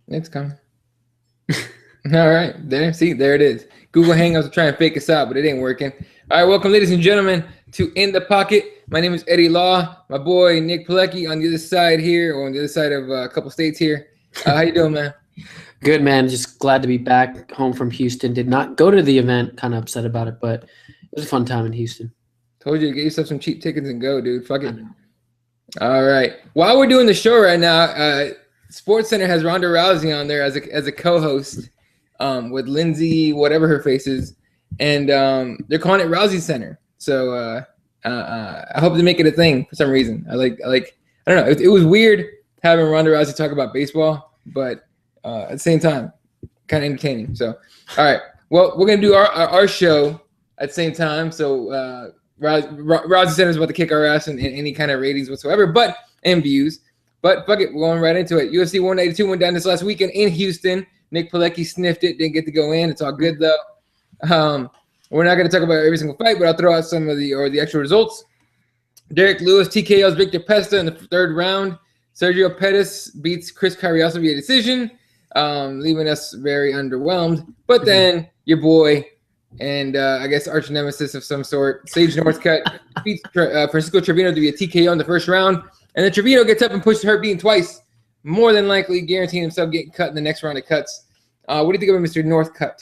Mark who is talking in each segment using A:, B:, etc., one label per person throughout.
A: It's coming. All right, there it is. Google Hangouts are trying to fake us out, but it ain't working. All right, welcome, ladies and gentlemen, to In the Pocket. My name is Eddie Law. My boy Nick Pilecki on the other side here, or on the other side of a couple states here. How you doing, man?
B: Good, man. Just glad to be back home from Houston. Did not go to the event. Kind of upset about it, but it was a fun time in Houston.
A: Told you to get yourself some cheap tickets and go, dude. Fuck it. All right. While we're doing the show right now, Sports Center has Ronda Rousey on there as a co-host with Lindsay, whatever her face is, and they're calling it Rousey Center. So I hope they make it a thing for some reason. I don't know. It was weird having Ronda Rousey talk about baseball, but at the same time, kind of entertaining. So, all right. Well, we're gonna do our show at the same time. So Rousey Center is about to kick our ass in any kind of ratings whatsoever, and views. But fuck it, we're going right into it. UFC 182 went down this last weekend in Houston. Nick Pilecki sniffed it, didn't get to go in. It's all good though. We're not going to talk about every single fight, but I'll throw out some of the actual results. Derek Lewis TKOs Victor Pesta in the third round. Sergio Pettis beats Chris Carriazo via decision, leaving us very underwhelmed. But then your boy and I guess arch nemesis of some sort, Sage Northcutt beats Francisco Trevino to be a TKO in the first round. And then Trevino gets up and pushes Herb Dean twice, more than likely guaranteeing himself getting cut in the next round of cuts. What do you think of Mr. Northcutt?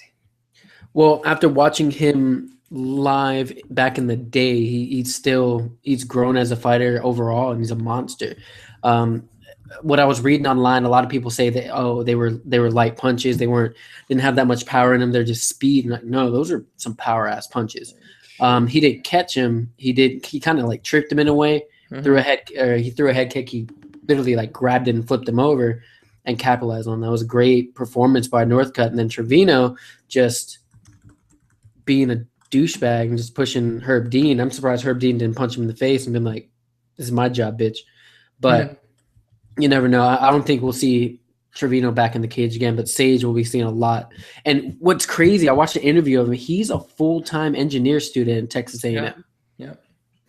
B: Well, after watching him live back in the day, he's grown as a fighter overall, and he's a monster. What I was reading online, a lot of people say that they were light punches, didn't have that much power in them, they're just speed. And like, no, those are some power ass punches. He didn't catch him. He kind of like tricked him in a way. He threw a head kick. He literally like grabbed it and flipped him over and capitalized on that. It was a great performance by Northcutt. And then Trevino just being a douchebag and just pushing Herb Dean. I'm surprised Herb Dean didn't punch him in the face and been like, "This is my job, bitch." But you never know. I don't think we'll see Trevino back in the cage again, but Sage will be seeing a lot. And what's crazy, I watched an interview of him. He's a full-time engineer student in Texas A&M.
A: Yeah.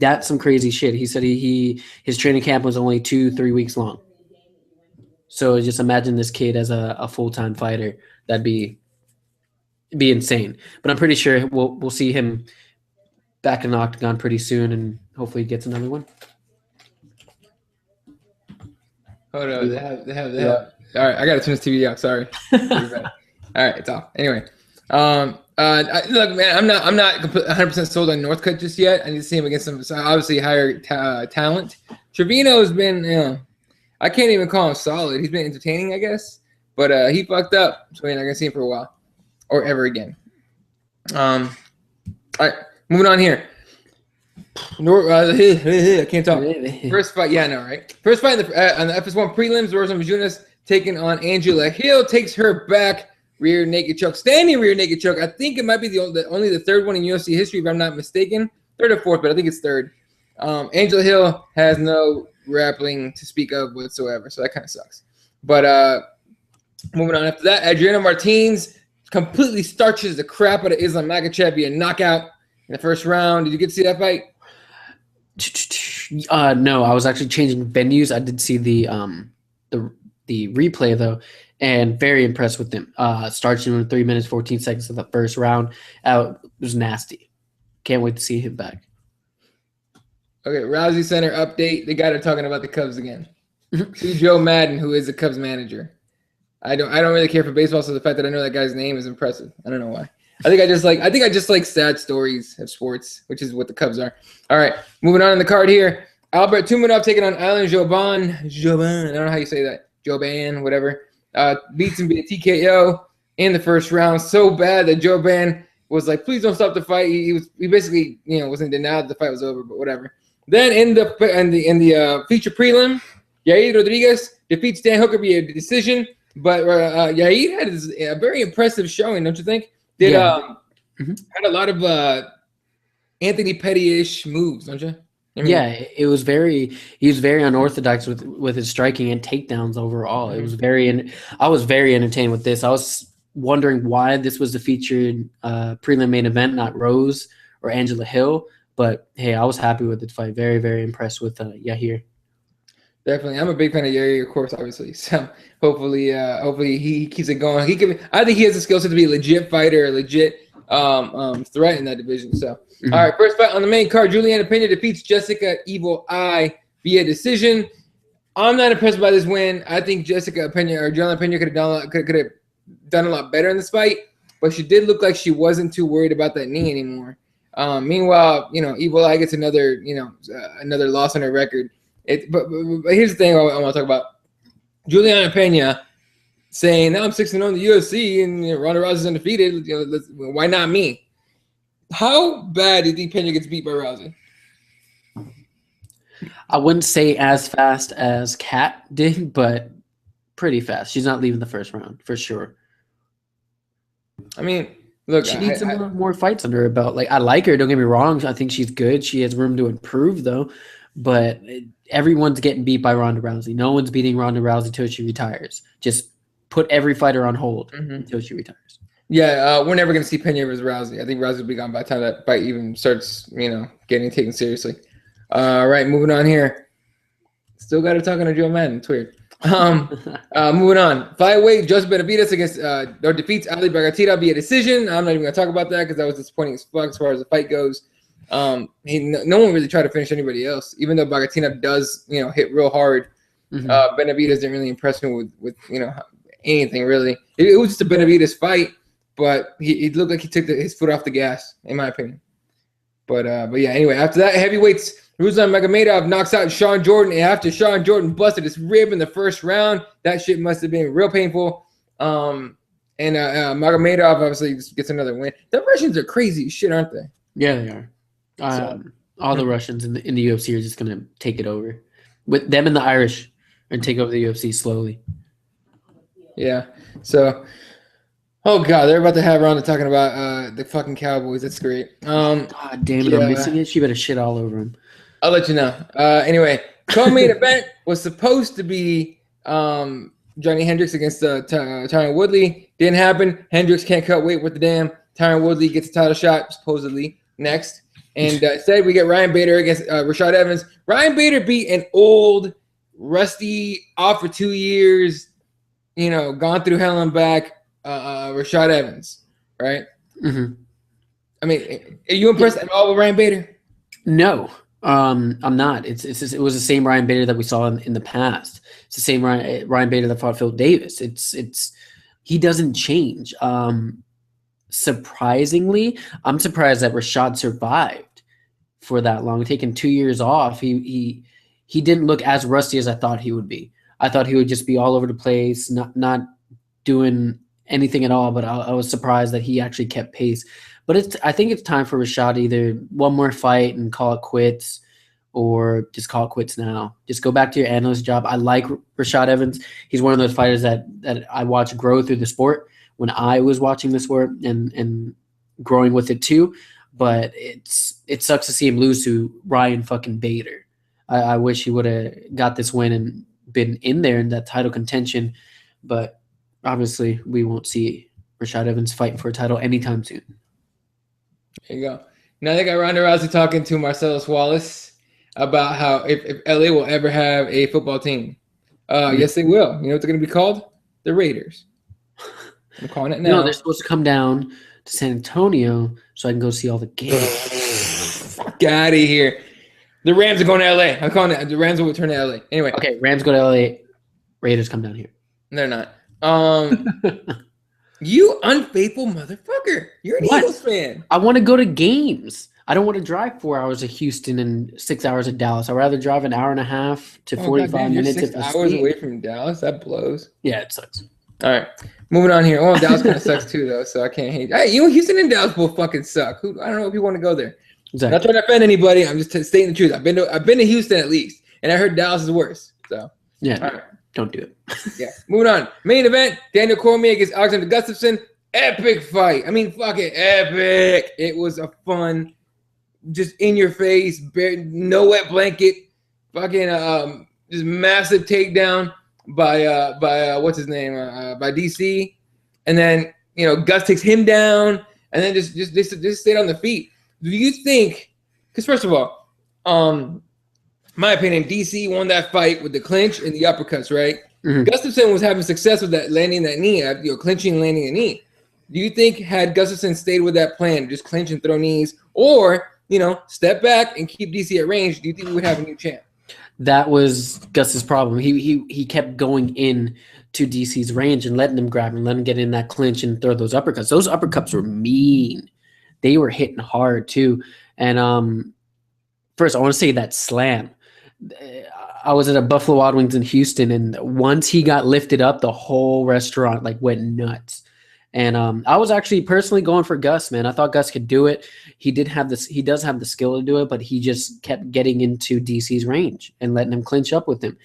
B: That's some crazy shit. He said his training camp was only 2-3 weeks long. So just imagine this kid as a full-time fighter. That'd be insane. But I'm pretty sure we'll see him back in the octagon pretty soon, and hopefully he gets another one.
A: Hold on, they have. Yeah. All right, I gotta turn this TV off. Sorry. All right, it's off. Anyway, look, man, I'm not 100% sold on Northcutt just yet. I need to see him against some obviously higher talent. Trevino has been, I can't even call him solid. He's been entertaining, I guess, but he fucked up, so we're not gonna see him for a while or ever again. All right, moving on here. I can't talk. First fight, yeah, I know, right? First fight on the FS1 prelims, Rosa Majunas taking on Angela Hill, takes her back, rear naked choke, standing rear naked choke. I think it might be only the third one in UFC history, if I'm not mistaken. Third or fourth, but I think it's third. Angela Hill has no grappling to speak of whatsoever, so that kind of sucks. But moving on after that, Adriano Martins completely starches the crap out of Islam Makhachev via knockout in the first round. Did you get to see that fight?
B: No, I was actually changing venues. I did see the replay though, and very impressed with him. Starting in 3 minutes 14 seconds of the first round. It was nasty. Can't wait to see him back.
A: Okay, Rousey Center update. They got her talking about the Cubs again. See Joe Madden, who is the Cubs manager. I don't really care for baseball, so the fact that I know that guy's name is impressive. I don't know why. I think I just like sad stories of sports, which is what the Cubs are. All right, moving on in the card here. Albert Tumanov taking on Alan Jouban. I don't know how you say that. Jouban, whatever. Beats him via TKO in the first round. So bad that Jouban was like, "Please don't stop the fight." He basically, was in denial that the fight was over, but whatever. Then in the feature prelim, Yair Rodriguez defeats Dan Hooker via decision. But Yair had a very impressive showing, don't you think? Had a lot of Anthony Petty-ish moves, don't you?
B: He was very unorthodox with his striking and takedowns overall. It was I was very entertained with this. I was wondering why this was the featured prelim main event, not Rose or Angela Hill. But hey, I was happy with the fight. Very, very impressed with Yair.
A: Definitely, I'm a big fan of Yuri, of course, obviously. So hopefully he keeps it going. I think he has the skill set to be a legit fighter, a legit threat in that division. So, all right, first fight on the main card: Juliana Pena defeats Jessica Evil Eye via decision. I'm not impressed by this win. I think Jessica Pena or Juliana Pena could have done a lot better in this fight, but she did look like she wasn't too worried about that knee anymore. Meanwhile, Evil Eye gets another loss on her record. But here's the thing I want to talk about. Juliana Pena saying, now I'm 6-0 in the UFC and Ronda Rousey's undefeated. Why not me? How bad do you think Pena gets beat by Rousey?
B: I wouldn't say as fast as Kat did, but pretty fast. She's not leaving the first round for sure.
A: I mean, look,
B: she needs some more fights under her belt. Like, I like her. Don't get me wrong. I think she's good. She has room to improve, though. But everyone's getting beat by Ronda Rousey. No one's beating Ronda Rousey until she retires. Just put every fighter on hold until she retires.
A: Yeah, we're never going to see Pena versus Rousey. I think Rousey will be gone by the time that fight even starts, getting taken seriously. All right, moving on here. Still got to talk on Joe Madden. It's weird. Moving on. Flyweight, Joseph Benavidez defeats Ali Bagatita via decision. I'm not even going to talk about that because that was disappointing as fuck as far as the fight goes. No one really tried to finish anybody else, even though Bagatina does, hit real hard. Benavidez didn't really impress me with anything really. It was just a Benavidez fight, but he looked like he took his foot off the gas, in my opinion. But yeah, anyway, after that, heavyweights, Ruslan Magomedov knocks out Sean Jordan, and after Sean Jordan busted his rib in the first round, that shit must have been real painful. And Magomedov obviously gets another win. The Russians are crazy shit, aren't they?
B: Yeah, they are. All the Russians in the UFC are just going to take it over. With them and the Irish and take over the UFC slowly.
A: Yeah. So, oh God, they're about to have Ronda talking about the fucking Cowboys. That's great. God
B: damn it, I'm missing it. She better shit all over him.
A: I'll let you know. Anyway, co-main event was supposed to be Johnny Hendricks against Tyron Woodley. Didn't happen. Hendricks can't cut weight with the damn. Tyron Woodley gets a title shot, supposedly, next. And instead, we get Ryan Bader against Rashad Evans. Ryan Bader beat an old, rusty, off for 2 years, gone through hell and back, Rashad Evans, right? I mean, are you impressed at all with Ryan Bader?
B: No, I'm not. It was the same Ryan Bader that we saw in the past. It's the same Ryan Bader that fought Phil Davis. He doesn't change. Surprisingly, I'm surprised that Rashad survived for that long. Taking 2 years off, he didn't look as rusty as I thought he would be. I thought he would just be all over the place, not doing anything at all. But I was surprised that he actually kept pace. But I think it's time for Rashad to either one more fight and call it quits, or just call it quits now. Just go back to your analyst job. I like Rashad Evans. He's one of those fighters that I watch grow through the sport when I was watching the sport and growing with it too. But it sucks to see him lose to Ryan fucking Bader. I wish he would have got this win and been in there in that title contention. But obviously we won't see Rashad Evans fighting for a title anytime soon.
A: There you go. Now they got Ronda Rousey talking to Marcellus Wallace about how if LA will ever have a football team. Yes, they will. You know what they're going to be called? The Raiders. I'm calling it now.
B: No, they're supposed to come down to San Antonio so I can go see all the games.
A: Fuck out of here. The Rams are going to LA. I'm calling it. The Rams will return to LA. Anyway.
B: Okay, Rams go to LA. Raiders come down here.
A: They're not. You unfaithful motherfucker. You're an Eagles fan.
B: I want to go to games. I don't want to drive 4 hours to Houston and 6 hours to Dallas. I'd rather drive an hour and a half to 45 minutes.
A: You're 6 hours away from Dallas? That blows.
B: Yeah, it sucks.
A: All right. Moving on here. Oh, Dallas kind of sucks too, though, so I can't hate. Hey, Houston and Dallas both fucking suck. I don't know if you want to go there.
B: Exactly.
A: I'm not trying to offend anybody. I'm just stating the truth. I've been to Houston at least, and I heard Dallas is worse. So
B: yeah, all right. Don't do it.
A: Yeah. Moving on. Main event: Daniel Cormier against Alexander Gustafsson. Epic fight. I mean, fucking epic. It was a fun, just in your face, no wet blanket, fucking just massive takedown by what's his name by DC, and then Gus takes him down, and then just stayed on the feet. Do you think? Because first of all, my opinion, DC won that fight with the clinch and the uppercuts, right? Gustafsson was having success with that, landing that knee, clinching and landing a knee. Do you think had Gustafsson stayed with that plan, just clinch and throw knees, or, step back and keep DC at range, do you think we would have a new champ?
B: That was Gus's problem. He kept going in to DC's range and letting him grab and letting him get in that clinch and throw those uppercuts. Those uppercuts were mean. They were hitting hard too. And first, I want to say that slam. I was at a Buffalo Wild Wings in Houston, and once he got lifted up, the whole restaurant went nuts. And I was actually personally going for Gus, man. I thought Gus could do it. He does have the skill to do it, but he just kept getting into DC's range and letting him clinch up with him.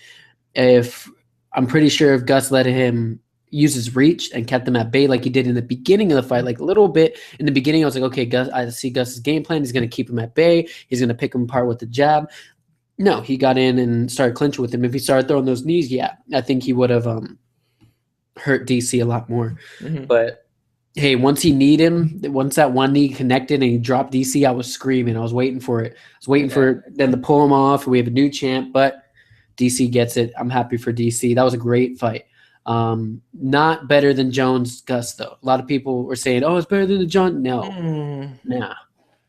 B: I'm pretty sure if Gus let him use his reach and kept him at bay like he did in the beginning of the fight, like a little bit in the beginning, I was like, okay, Gus, I see Gus's game plan. He's going to keep him at bay. He's going to pick him apart with the jab. No, he got in and started clinching with him. If he started throwing those knees, yeah, I think he would have hurt DC a lot more. But hey, once that one knee connected and he dropped DC, I was screaming. I was waiting for it. I was waiting for them to pull him off. We have a new champ, but DC gets it. I'm happy for DC. That was a great fight. Not better than Jones Gus though. A lot of people were saying, "Oh, it's better than the John." No, nah.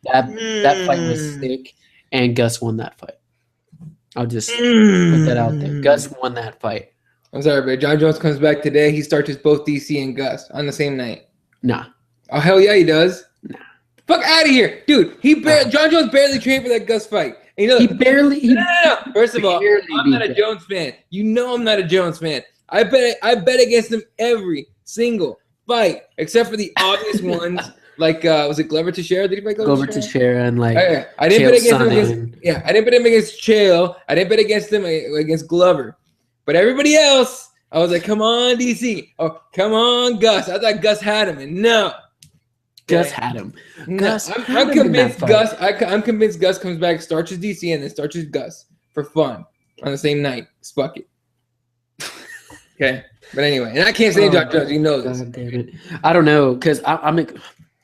B: That fight was sick, and Gus won that fight. I'll just put that out there. Gus won that fight.
A: I'm sorry, but John Jones comes back today. He starts both DC and Gus on the same night.
B: Nah.
A: Oh, hell yeah, he does.
B: Nah.
A: Fuck out of here. Dude, John Jones barely trained for that Gus fight. And
B: No.
A: First of all, I'm not a Jones fan. You know I'm not a Jones fan. I bet against him every single fight, except for the obvious ones. Like, was it Glover Teixeira? Did he fight Glover
B: Teixeira and
A: I didn't bet against him I didn't bet him against Chael. I didn't bet against him against Glover. But everybody else, I was like, come on, DC. Oh, come on, Gus. I thought Gus had him, and no.
B: Gus had him.
A: I'm convinced Gus. I'm convinced Gus comes back, starts his DC, and then starts his Gus for fun on the same night. Fuck it. Okay, but anyway, and I can't say John Jones. You know this.
B: God damn it. I don't know because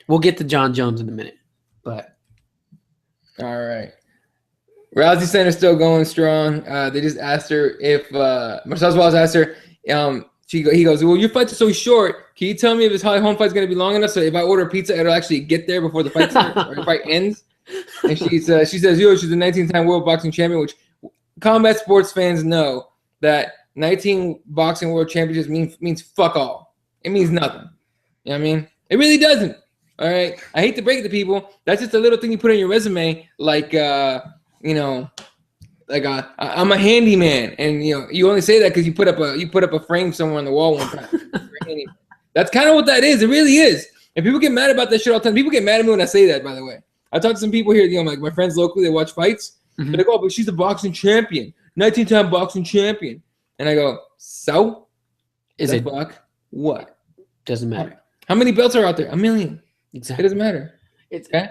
B: we'll get to John Jones in a minute, but
A: all right. Rousey Center's still going strong. They just asked her if Marcellus Wallace asked her. He goes, well, your fight's so short. Can you tell me if this Holly Holm fight's gonna be long enough so if I order pizza, it'll actually get there before the fight starts or the fight ends? And she says, she's a 19-time world boxing champion, which combat sports fans know that 19 boxing world championships means fuck all. It means nothing. You know what I mean? It really doesn't. All right. I hate to break it to people. That's just a little thing you put on your resume, like I'm a handyman, and you only say that because you put up a frame somewhere on the wall one time. That's kind of what that is. It really is. And people get mad about that shit all the time. People get mad at me when I say that. By the way, I talk to some people here. Like my friends locally, they watch fights. They're like, "Oh, but she's a boxing champion, 19-time boxing champion." And I go, "So,
B: is it
A: fuck what?
B: Doesn't matter.
A: How many belts are out there? 1 million.
B: Exactly.
A: It doesn't matter.
B: It's
A: okay."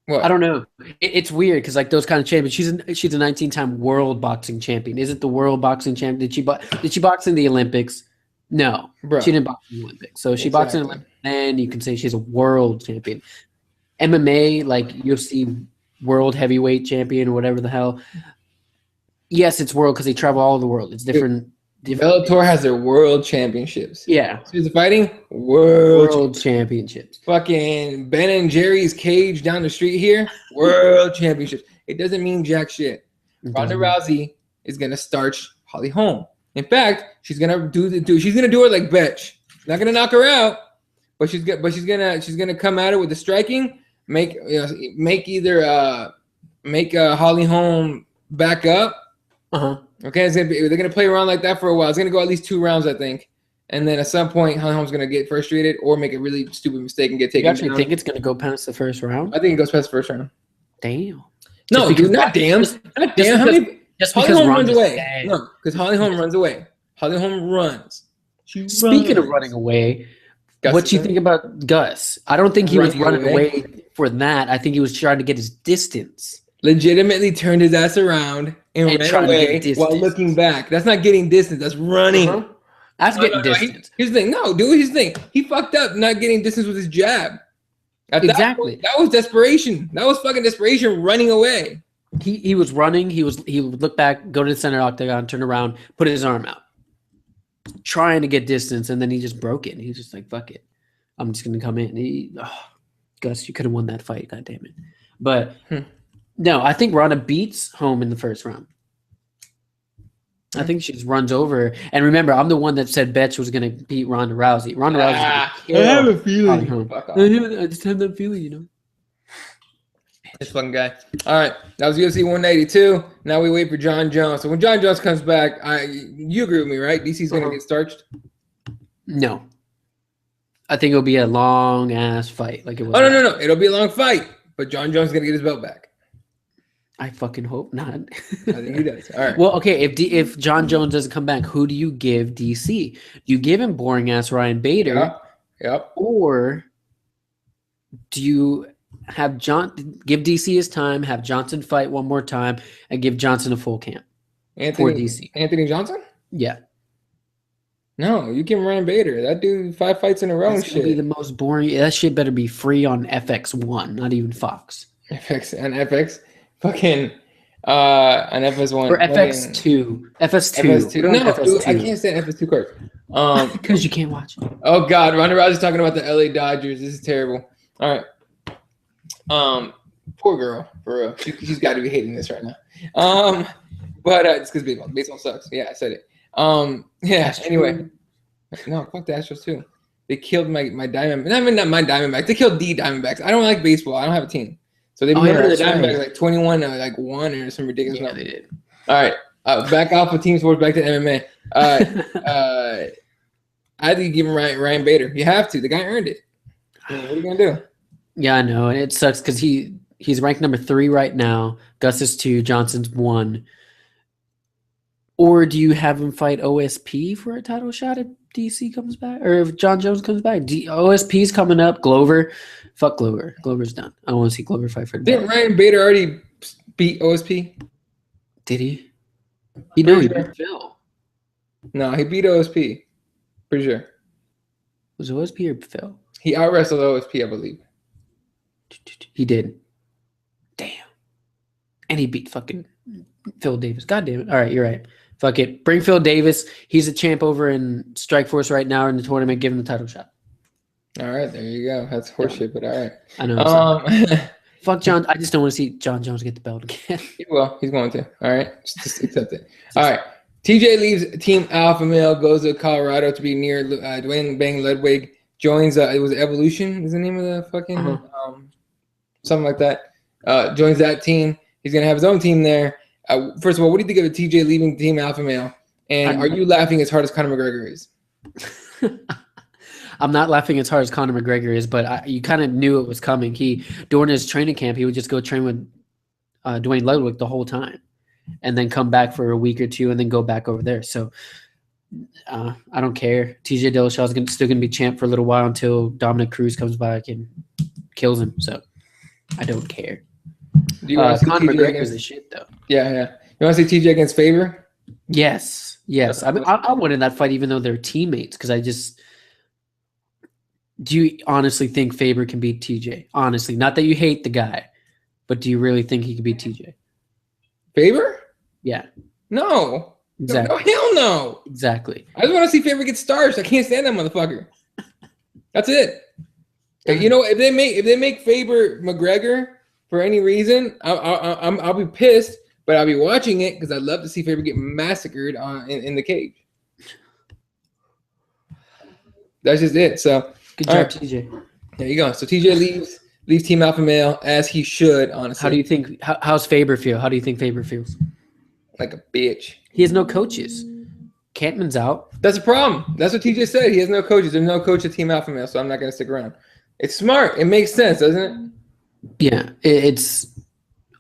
B: What? I don't know. It's weird because those kind of champions. She's a 19-time world boxing champion. Is it the world boxing champion? Did she box in the Olympics? No, bro. She didn't box in the Olympics. So she boxed in the Olympics. Then you can say she's a world champion. MMA, like UFC world heavyweight champion or whatever the hell. Yes, it's world because they travel all over the world. It's different.
A: Bellator has their world championships.
B: Yeah.
A: She's fighting world
B: championships.
A: Fucking Ben and Jerry's cage down the street here, world championships. It doesn't mean jack shit. Ronda Rousey is gonna starch Holly Holm. In fact, she's gonna do her like Betch. Not gonna knock her out, but she's gonna come at her with the striking. Make Holly Holm back up. Okay, they're gonna play around like that for a while. It's gonna go at least 2 rounds, I think, and then at some point, Holly Holm's gonna get frustrated or make a really stupid mistake and get taken.
B: You actually think it's gonna go past the first round?
A: I think it goes past the first round.
B: Damn.
A: No, dude, not damn. Not damn. How many?
B: Just
A: Holly
B: because
A: Holm runs away. No, because Holly Holm runs away. Holly Holm runs.
B: Speaking of running away, what do you think about Gus? I don't think he was running away for that. I think he was trying to get his distance.
A: Legitimately turned his ass around and ran away while looking back. That's not getting distance. That's running.
B: That's getting distance.
A: Here's the thing. No, dude, here's the thing. He fucked up not getting distance with his jab. At that point, that was desperation. That was fucking desperation running away.
B: He was running. He would look back, go to the center octagon, turn around, put his arm out, trying to get distance, and then he just broke it. He was just like, "Fuck it, I'm just gonna come in." Gus, you could have won that fight. God damn it! But no, I think Ronda beats Home in the first round. I think she just runs over. And remember, I'm the one that said Betch was gonna beat Ronda Rousey. Ronda Rousey.
A: I have a feeling.
B: I just have that feeling, you know.
A: This fucking guy. All right, that was UFC 182. Now we wait for John Jones. So when John Jones comes back, you agree with me, right? DC's gonna get starched.
B: No, I think it'll be a long ass fight, like it was.
A: Oh no! It'll be a long fight, but John Jones is gonna get his belt back.
B: I fucking hope not.
A: I think he does. All right.
B: Well, okay. If John Jones doesn't come back, who do you give DC? Do you give him boring ass Ryan Bader?
A: Yep.
B: Or do you have give DC his time, have Johnson fight one more time, and give Johnson a full camp for DC?
A: Anthony Johnson?
B: Yeah.
A: No, you give him Ryan Bader. That dude 5 fights in a row.
B: That's gonna be the most boring. That shit better be free on FX1, not even Fox.
A: FX. Fucking on FS1
B: or FX2. FS2.
A: No,
B: FS2.
A: Dude, I can't stand FS2 cards.
B: Because you can't watch it.
A: Oh God, Ronda Rousey's talking about the LA Dodgers. This is terrible. All right. Poor girl, for real. She's got to be hating this right now. But it's because baseball sucks. Yeah, I said it. Yeah. Anyway, no, fuck the Astros too. They killed my Diamondbacks. Not my Diamondbacks. They killed the Diamondbacks. I don't like baseball. I don't have a team. So they remember the Diamondbacks like 21, like 1 or some ridiculous number.
B: They did.
A: All right, back off of team sports, back to MMA. I think you give him Ryan Bader. You have to. The guy earned it. What are you gonna do?
B: Yeah, I know, and it sucks because he's ranked number 3 right now. Gus is 2. Johnson's 1. Or do you have him fight OSP for a title shot if DC comes back, or if John Jones comes back? OSP's coming up. Glover. Fuck Glover. Glover's done. I don't want to see Glover fight for the belt.
A: Didn't Ryan Bader already beat OSP?
B: Did he? He beat Phil.
A: No, he beat OSP. Pretty sure.
B: Was it OSP or Phil?
A: He out-wrestled OSP, I believe.
B: He did. Damn. And he beat fucking Phil Davis. God damn it. All right, you're right. Fuck it. Bring Phil Davis. He's a champ over in Strikeforce right now in the tournament. Give him the title shot.
A: All right, there you go. That's horseshit, but all right.
B: I know. Fuck John. I just don't want to see John Jones get the belt again.
A: Well, he's going to. All right, just accept it. All right. TJ leaves Team Alpha Male, goes to Colorado to be near Dwayne Bang Ludwig. Joins. It was Evolution. Is the name of the fucking something like that. Joins that team. He's gonna have his own team there. First of all, what do you think of TJ leaving Team Alpha Male? And are you laughing as hard as Conor McGregor is?
B: I'm not laughing as hard as Conor McGregor is, but you kind of knew it was coming. During his training camp, he would just go train with Dwayne Ludwig the whole time, and then come back for a week or two, and then go back over there. So I don't care. TJ Dillashaw is still gonna be champ for a little while until Dominic Cruz comes back and kills him. So I don't care.
A: Do you want to see
B: Conor
A: TJ
B: McGregor's
A: against
B: the shit though?
A: Yeah. You want to see TJ against Faber?
B: Yes. I wanted that fight, even though they're teammates, because I just. Do you honestly think Faber can beat TJ? Honestly, not that you hate the guy, but do you really think he can beat TJ?
A: Faber?
B: Yeah.
A: No.
B: Exactly.
A: No, hell no.
B: Exactly.
A: I just want to see Faber get starched. I can't stand that motherfucker. That's it. You know, if they make Faber McGregor for any reason, I'll be pissed, but I'll be watching it because I'd love to see Faber get massacred in the cage. That's just it. So.
B: Good job, TJ.
A: There you go. So TJ leaves Team Alpha Male as he should, honestly.
B: How do you think? How's Faber feel? How do you think Faber feels?
A: Like a bitch.
B: He has no coaches. Cantman's out.
A: That's a problem. That's what TJ said. He has no coaches. There's no coach at Team Alpha Male, so I'm not going to stick around. It's smart. It makes sense, doesn't it?
B: Yeah, it's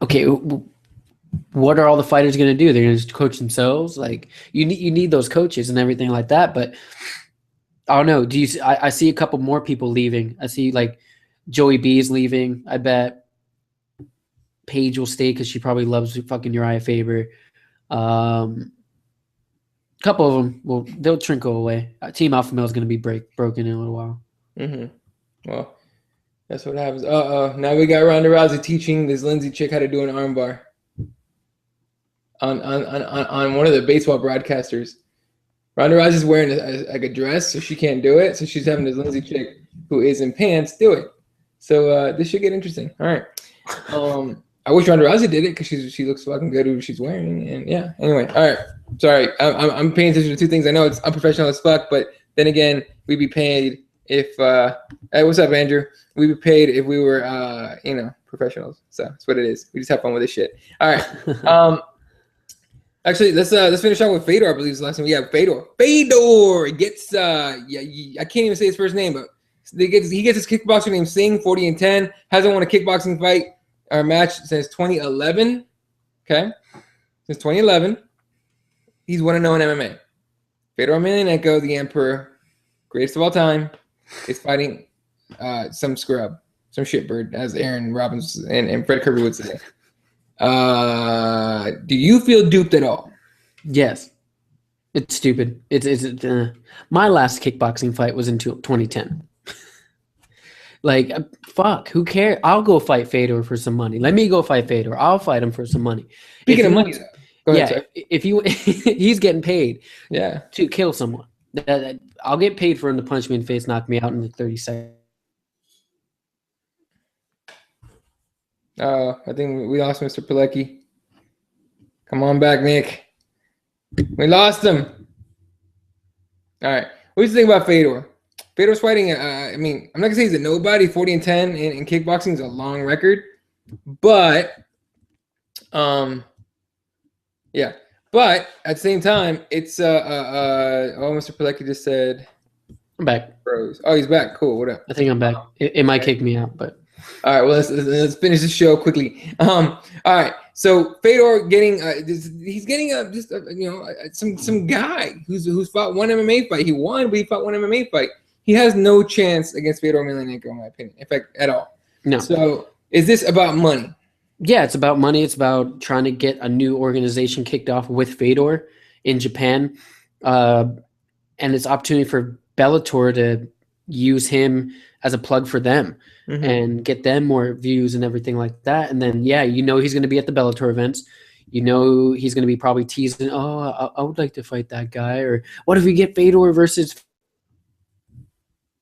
B: okay. What are all the fighters going to do? They're going to coach themselves. Like you need those coaches and everything like that, but. I don't know. I see a couple more people leaving. I see like Joey B is leaving. I bet Paige will stay because she probably loves fucking Uriah Faber. Couple of them they'll trickle away. Team Alpha Male is going to be broken in a little while.
A: Mm-hmm. Well, That's what happens. Now we got Ronda Rousey teaching this Lindsay chick how to do an armbar on one of the baseball broadcasters. Ronda Rousey's wearing like a dress, so she can't do it. So she's having this Lindsay chick who is in pants do it. So this should get interesting. All right. I wish Ronda Rousey did it because she looks fucking good with what she's wearing. And yeah. Anyway, all right. Sorry, I'm paying attention to two things. I know it's unprofessional as fuck, but then again, we'd be paid if. Hey, what's up, Andrew? We'd be paid if we were, professionals. So that's what it is. We just have fun with this shit. All right. Actually, let's finish off with Fedor. I believe is the last one. Yeah, Fedor. Fedor gets I can't even say his first name, but he gets his kickboxer named Singh, 40-10. Hasn't won a kickboxing fight or match since 2011. Okay, since 2011, he's 1-0 in MMA. Fedor Emelianenko, the Emperor, greatest of all time, is fighting some scrub, some shitbird, as Aaron Robbins and Fred Kirby would say. Do you feel duped at all?
B: Yes. It's stupid. My last kickboxing fight was in 2010. Like, fuck, who cares? I'll go fight Fedor for some money. Let me go fight Fedor. I'll fight him for some money.
A: Speaking of money,
B: go ahead, if you he's getting paid to kill someone. I'll get paid for him to punch me in the face, knock me out in 30 seconds.
A: I think we lost Mr. Pilecki. Come on back, Nick. We lost him. All right. What do you think about Fedor? Fedor's fighting, I'm not going to say he's a nobody. 40-10 in kickboxing is a long record. But, yeah. But at the same time, it's, Mr. Pilecki just said.
B: I'm back.
A: Bros. Oh, he's back. Cool. What up?
B: I think I'm back. It might kick me out, but.
A: All right, well, let's finish this show quickly. All right, so Fedor getting he's getting some guy who's fought one MMA fight. He won, but he fought one MMA fight. He has no chance against Fedor Emelianenko, in my opinion, in fact, at all.
B: No.
A: So is this about money?
B: Yeah, it's about money. It's about trying to get a new organization kicked off with Fedor in Japan, and it's opportunity for Bellator to use him as a plug for them. Mm-hmm. And get them more views and everything like that. And then, he's going to be at the Bellator events. He's going to be probably teasing, I would like to fight that guy. Or what if we get Fedor versus...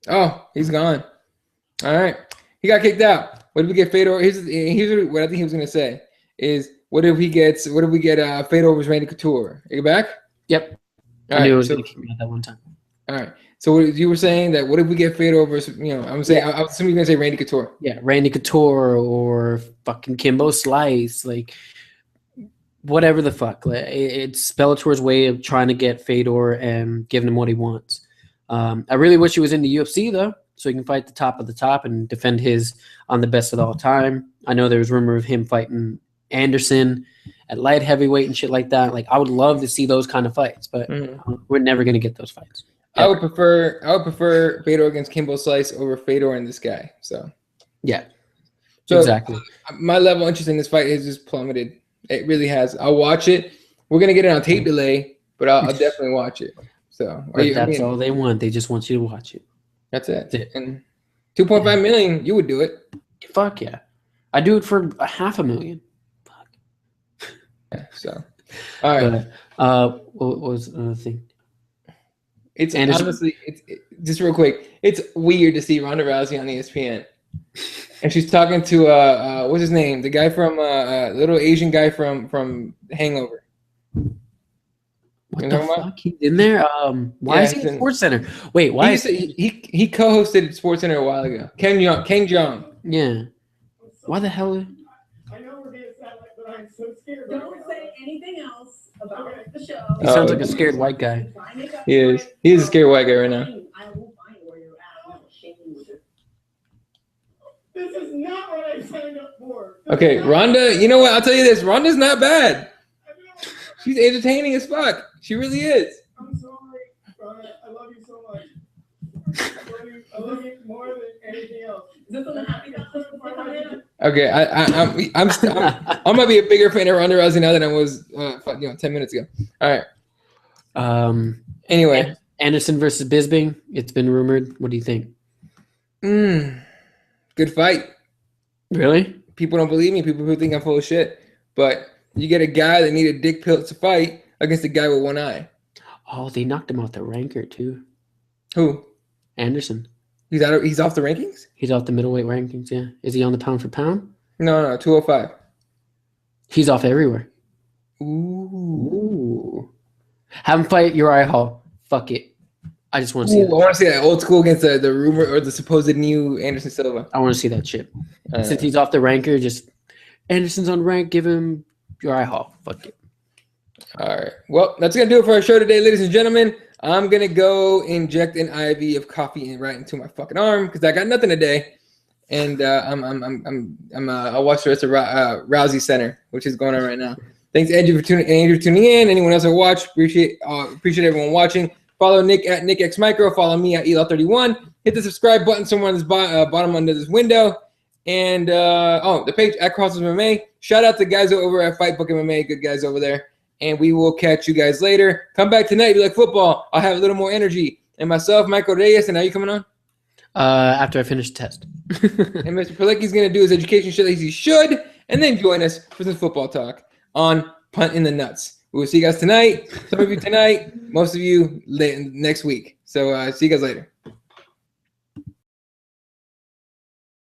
A: Oh, he's gone. All right. He got kicked out. What if we get Fedor? Here's what I think he was going to say is, what if we get Fedor versus Randy Couture? Are you back?
B: Yep. I knew it was going to kick me out that one time.
A: All right. So you were saying that what if we get Fedor versus, I'm saying, I was assuming you're going to say Randy Couture.
B: Yeah, Randy Couture or fucking Kimbo Slice, like whatever the fuck. Like, it's Bellator's way of trying to get Fedor and giving him what he wants. I really wish he was in the UFC, though, so he can fight the top of the top and defend his on the best of all time. I know there was rumor of him fighting Anderson at light heavyweight and shit like that. Like, I would love to see those kind of fights, but we're never going to get those fights.
A: I would prefer Fedor against Kimbo Slice over Fedor and this guy. So
B: yeah,
A: so
B: exactly.
A: My level of interest in this fight has just plummeted. It really has. I'll watch it. We're gonna get it on tape delay, but I'll definitely watch it. So
B: that's all they want. They just want you to watch it.
A: That's it. And 2.5 million, you would do it.
B: Fuck yeah, I do it for $500,000. Fuck.
A: Yeah. So all right.
B: What was another thing?
A: It's honestly, just real quick. It's weird to see Ronda Rousey on ESPN, and she's talking to what's his name? The guy from little Asian guy from Hangover.
B: What the fuck? He's in there. Why is he in Sports Center? Wait, why?
A: He co-hosted Sports Center a while ago. Ken Jeong.
B: Yeah. Why the hell?
C: I know we're being satellite, but I'm so scared. Don't say anything else about the show.
B: He sounds like a scared white guy.
A: He is. He is a scared white guy right now.
C: I will find where you're at. This is not what I signed up for.
A: Okay, Ronda, you know what? I'll tell you this. Ronda's not bad. She's entertaining as fuck. She really is.
C: I'm sorry, Ronda. I love you so much. I love you more than anything else. Is this on the happy
A: Okay, I might be a bigger fan of Ronda Rousey now than I was 10 minutes ago. All right. Anyway,
B: Anderson versus Bisping. It's been rumored. What do you think?
A: Good fight.
B: Really?
A: People don't believe me. People who think I'm full of shit. But you get a guy that needed dick pills to fight against a guy with one eye.
B: Oh, they knocked him out the ranker too.
A: Who?
B: Anderson.
A: He's out. He's off the rankings.
B: He's off the middleweight rankings. Yeah. Is he on the pound for pound?
A: No, 205.
B: He's off everywhere.
A: Ooh.
B: Have him fight Uriah Hall. Fuck it. I just want to see
A: I
B: that.
A: want to see that old school against the rumor or the supposed new Anderson Silva.
B: I want to see that shit. Since he's off the ranker, just Anderson's on rank, give him Uriah Hall. Fuck it.
A: All right. Well, that's going to do it for our show today, ladies and gentlemen. I'm going to go inject an IV of coffee right into my fucking arm because I got nothing today. And I'll watch the rest of Rousey Center, which is going on right now. Thanks, Andrew, for tuning in. Anyone else who watched, appreciate everyone watching. Follow Nick at NickXMicro. Follow me at Elo31. Hit the subscribe button somewhere on this bottom under this window. And the page at CrossBonesMMA. Shout out to guys over at Fightbook MMA, good guys over there. And we will catch you guys later. Come back tonight if you like football. I'll have a little more energy. And myself, Michael Reyes, and are you coming on?
B: After I finish the test.
A: And Mr. Pilecki's going to do his education shit like he should, and then join us for some football talk on Punt in the Nuts. We will see you guys tonight. Some of you tonight, most of you next week. So see you guys later.